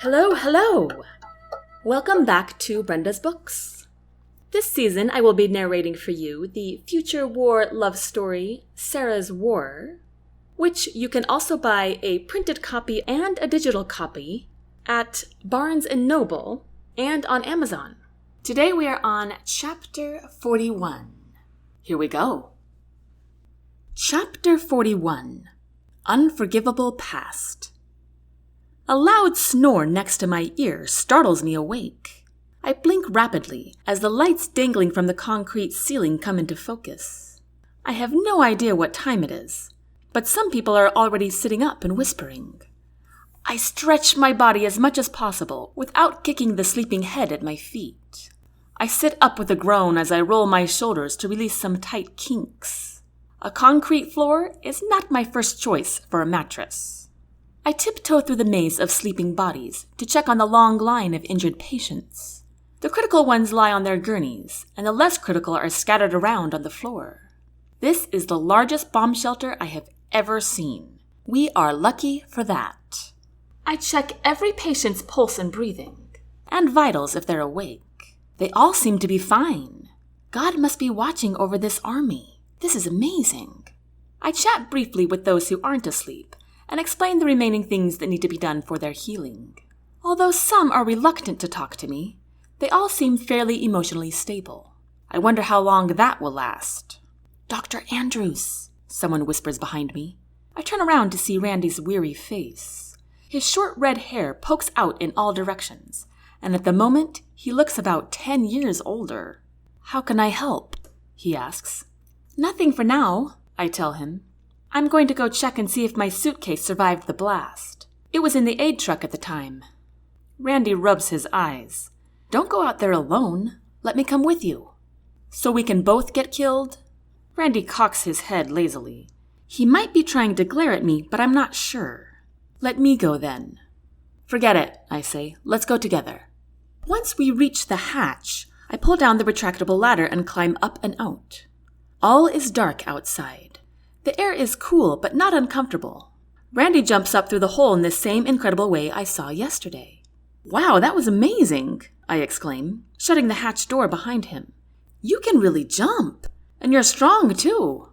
Hello, hello! Welcome back to Brenda's Books. This season I will be narrating for you the future war love story, Sara's War, which you can also buy a printed copy and a digital copy at Barnes & Noble and on Amazon. Today we are on Chapter 41. Here we go. Chapter 41, Unforgivable Past. A loud snore next to my ear startles me awake. I blink rapidly as the lights dangling from the concrete ceiling come into focus. I have no idea what time it is, but some people are already sitting up and whispering. I stretch my body as much as possible without kicking the sleeping head at my feet. I sit up with a groan as I roll my shoulders to release some tight kinks. A concrete floor is not my first choice for a mattress. I tiptoe through the maze of sleeping bodies to check on the long line of injured patients. The critical ones lie on their gurneys, and the less critical are scattered around on the floor. This is the largest bomb shelter I have ever seen. We are lucky for that. I check every patient's pulse and breathing, and vitals if they're awake. They all seem to be fine. God must be watching over this army. This is amazing. I chat briefly with those who aren't asleep, and explain the remaining things that need to be done for their healing. Although some are reluctant to talk to me, they all seem fairly emotionally stable. I wonder how long that will last. Dr. Andrews, someone whispers behind me. I turn around to see Randy's weary face. His short red hair pokes out in all directions, and at the moment he looks about 10 years older. How can I help? He asks. Nothing for now, I tell him. I'm going to go check and see if my suitcase survived the blast. It was in the aid truck at the time. Randy rubs his eyes. Don't go out there alone. Let me come with you. So we can both get killed? Randy cocks his head lazily. He might be trying to glare at me, but I'm not sure. Let me go then. Forget it, I say. Let's go together. Once we reach the hatch, I pull down the retractable ladder and climb up and out. All is dark outside. The air is cool, but not uncomfortable. Randy jumps up through the hole in the same incredible way I saw yesterday. Wow, that was amazing, I exclaim, shutting the hatch door behind him. You can really jump, and you're strong too.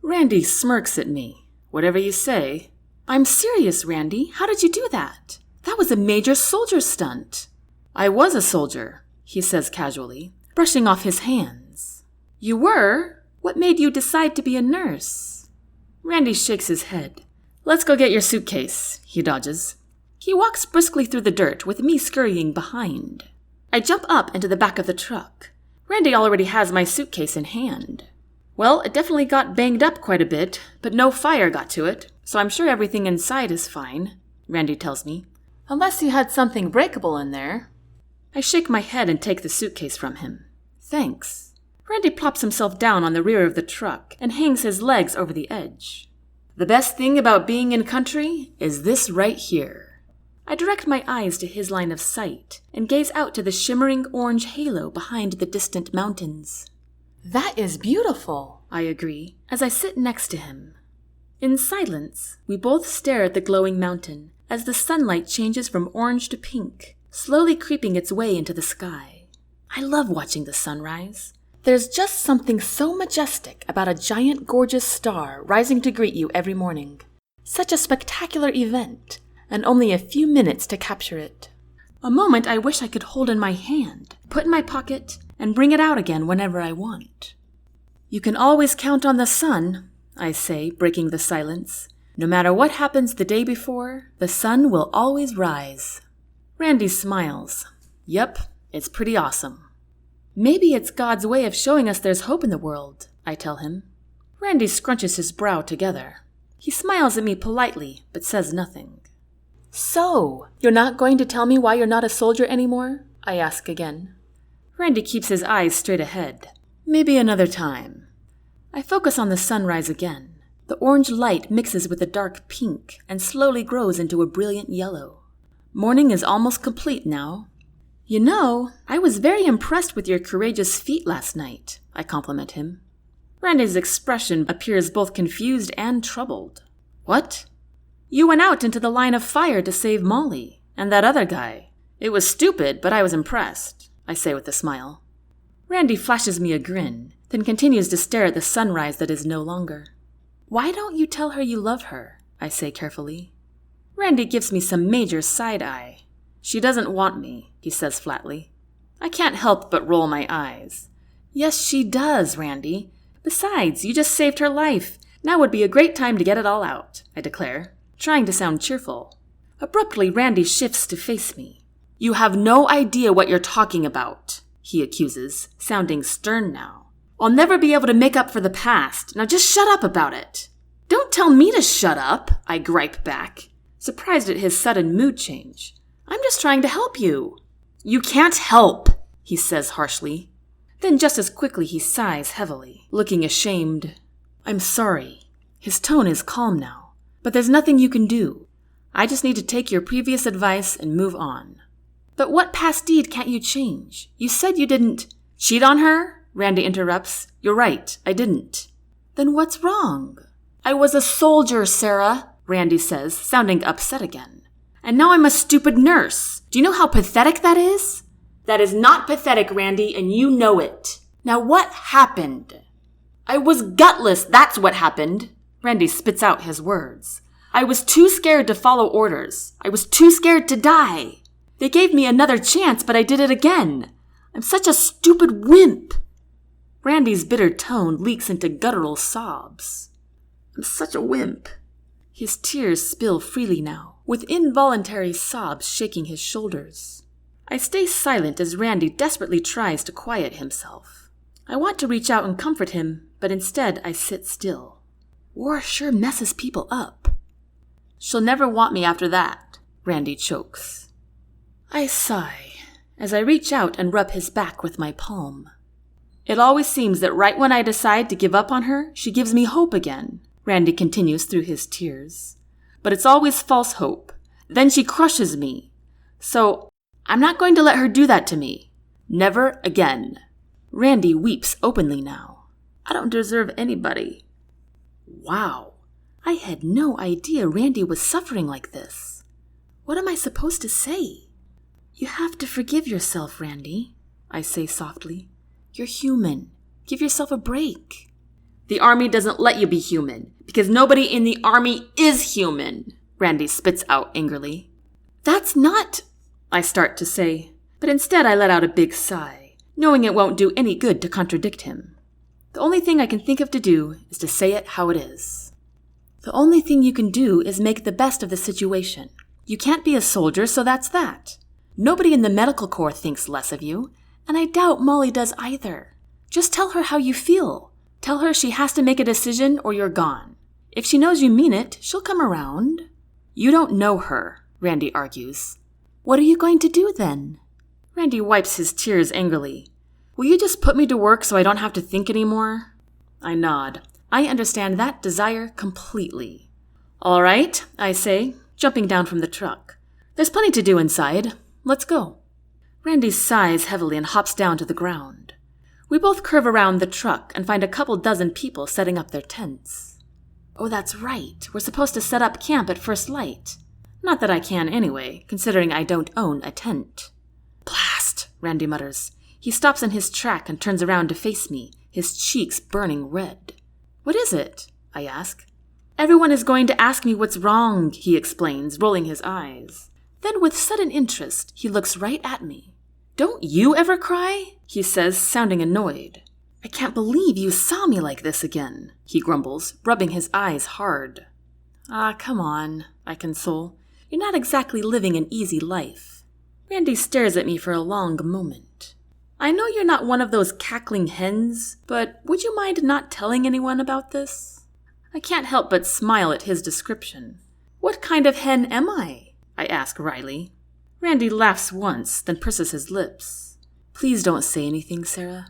Randy smirks at me. Whatever you say. I'm serious, Randy. How did you do that? That was a major soldier stunt. I was a soldier, he says casually, brushing off his hands. You were? What made you decide to be a nurse? Randy shakes his head. Let's go get your suitcase, he dodges. He walks briskly through the dirt with me scurrying behind. I jump up into the back of the truck. Randy already has my suitcase in hand. Well, it definitely got banged up quite a bit, but no fire got to it, so I'm sure everything inside is fine, Randy tells me. Unless you had something breakable in there. I shake my head and take the suitcase from him. Thanks. Randy plops himself down on the rear of the truck and hangs his legs over the edge. The best thing about being in country is this right here. I direct my eyes to his line of sight and gaze out to the shimmering orange halo behind the distant mountains. That is beautiful, I agree, as I sit next to him. In silence, we both stare at the glowing mountain as the sunlight changes from orange to pink, slowly creeping its way into the sky. I love watching the sunrise. There's just something so majestic about a giant, gorgeous star rising to greet you every morning. Such a spectacular event, and only a few minutes to capture it. A moment I wish I could hold in my hand, put in my pocket, and bring it out again whenever I want. You can always count on the sun, I say, breaking the silence. No matter what happens the day before, the sun will always rise. Randy smiles. Yep, it's pretty awesome. Maybe it's God's way of showing us there's hope in the world, I tell him. Randy scrunches his brow together. He smiles at me politely, but says nothing. So, you're not going to tell me why you're not a soldier anymore? I ask again. Randy keeps his eyes straight ahead. Maybe another time. I focus on the sunrise again. The orange light mixes with the dark pink and slowly grows into a brilliant yellow. Morning is almost complete now. You know, I was very impressed with your courageous feat last night, I compliment him. Randy's expression appears both confused and troubled. What? You went out into the line of fire to save Molly. And that other guy. It was stupid, but I was impressed, I say with a smile. Randy flashes me a grin, then continues to stare at the sunrise that is no longer. Why don't you tell her you love her? I say carefully. Randy gives me some major side-eye. She doesn't want me, he says flatly. I can't help but roll my eyes. Yes, she does, Randy. Besides, you just saved her life. Now would be a great time to get it all out, I declare, trying to sound cheerful. Abruptly, Randy shifts to face me. You have no idea what you're talking about, he accuses, sounding stern now. I'll never be able to make up for the past. Now just shut up about it. Don't tell me to shut up, I gripe back, surprised at his sudden mood change. I'm just trying to help you. You can't help, he says harshly. Then just as quickly he sighs heavily, looking ashamed. I'm sorry. His tone is calm now, but there's nothing you can do. I just need to take your previous advice and move on. But what past deed can't you change? You said you didn't cheat on her? Randy interrupts. You're right, I didn't. Then what's wrong? I was a soldier, Sara, Randy says, sounding upset again. And now I'm a stupid nurse. Do you know how pathetic that is? That is not pathetic, Randy, and you know it. Now what happened? I was gutless, that's what happened. Randy spits out his words. I was too scared to follow orders. I was too scared to die. They gave me another chance, but I did it again. I'm such a stupid wimp. Randy's bitter tone leaks into guttural sobs. I'm such a wimp. His tears spill freely now, with involuntary sobs shaking his shoulders. I stay silent as Randy desperately tries to quiet himself. I want to reach out and comfort him, but instead I sit still. War sure messes people up. She'll never want me after that, Randy chokes. I sigh as I reach out and rub his back with my palm. It always seems that right when I decide to give up on her, she gives me hope again, Randy continues through his tears. But it's always false hope. Then she crushes me. So I'm not going to let her do that to me. Never again. Randy weeps openly now. I don't deserve anybody. Wow. I had no idea Randy was suffering like this. What am I supposed to say? You have to forgive yourself, Randy, I say softly. You're human. Give yourself a break. The army doesn't let you be human, because nobody in the army is human, Randy spits out angrily. That's not, I start to say, but instead I let out a big sigh, knowing it won't do any good to contradict him. The only thing I can think of to do is to say it how it is. The only thing you can do is make the best of the situation. You can't be a soldier, so that's that. Nobody in the medical corps thinks less of you, and I doubt Molly does either. Just tell her how you feel. Tell her she has to make a decision or you're gone. If she knows you mean it, she'll come around. You don't know her, Randy argues. What are you going to do then? Randy wipes his tears angrily. Will you just put me to work so I don't have to think anymore? I nod. I understand that desire completely. All right, I say, jumping down from the truck. There's plenty to do inside. Let's go. Randy sighs heavily and hops down to the ground. We both curve around the truck and find a couple dozen people setting up their tents. Oh, that's right. We're supposed to set up camp at first light. Not that I can anyway, considering I don't own a tent. Blast, Randy mutters. He stops in his track and turns around to face me, his cheeks burning red. What is it? I ask. Everyone is going to ask me what's wrong, he explains, rolling his eyes. Then with sudden interest, he looks right at me. Don't you ever cry? He says, sounding annoyed. I can't believe you saw me like this again, he grumbles, rubbing his eyes hard. Ah, come on, I console. You're not exactly living an easy life. Randy stares at me for a long moment. I know you're not one of those cackling hens, but would you mind not telling anyone about this? I can't help but smile at his description. What kind of hen am I? I ask wryly. Randy laughs once, then purses his lips. Please don't say anything, Sara.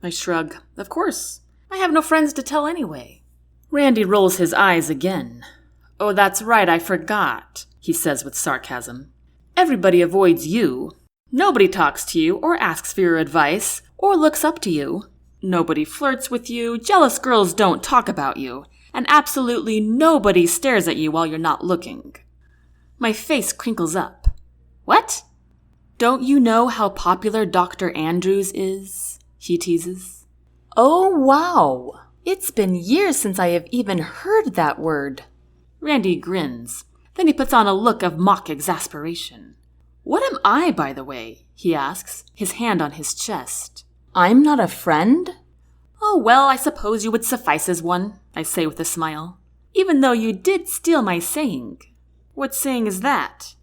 I shrug. Of course. I have no friends to tell anyway. Randy rolls his eyes again. Oh, that's right, I forgot, he says with sarcasm. Everybody avoids you. Nobody talks to you or asks for your advice or looks up to you. Nobody flirts with you, jealous girls don't talk about you, and absolutely nobody stares at you while you're not looking. My face crinkles up. What? Don't you know how popular Dr. Andrews is? He teases. Oh, wow. It's been years since I have even heard that word. Randy grins. Then he puts on a look of mock exasperation. What am I, by the way? He asks, his hand on his chest. I'm not a friend? Oh, well, I suppose you would suffice as one, I say with a smile. Even though you did steal my saying. What saying is that?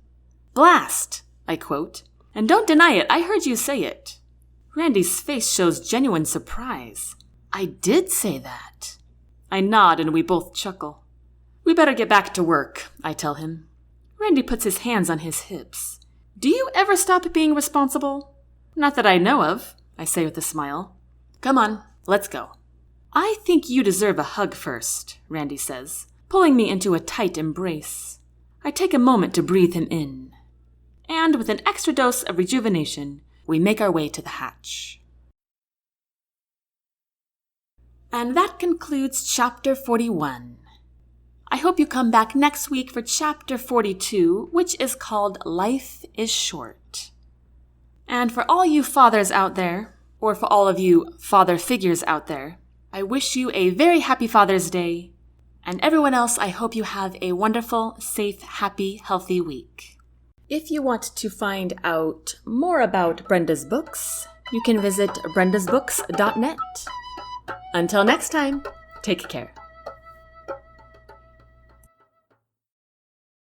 Blast, I quote. And don't deny it, I heard you say it. Randy's face shows genuine surprise. I did say that. I nod and we both chuckle. We better get back to work, I tell him. Randy puts his hands on his hips. Do you ever stop being responsible? Not that I know of, I say with a smile. Come on, let's go. I think you deserve a hug first, Randy says, pulling me into a tight embrace. I take a moment to breathe him in. And with an extra dose of rejuvenation, we make our way to the hatch. And that concludes Chapter 41. I hope you come back next week for Chapter 42, which is called Life is Short. And for all you fathers out there, or for all of you father figures out there, I wish you a very happy Father's Day. And everyone else, I hope you have a wonderful, safe, happy, healthy week. If you want to find out more about Brenda's books, you can visit brendasbooks.net. Until next time, take care.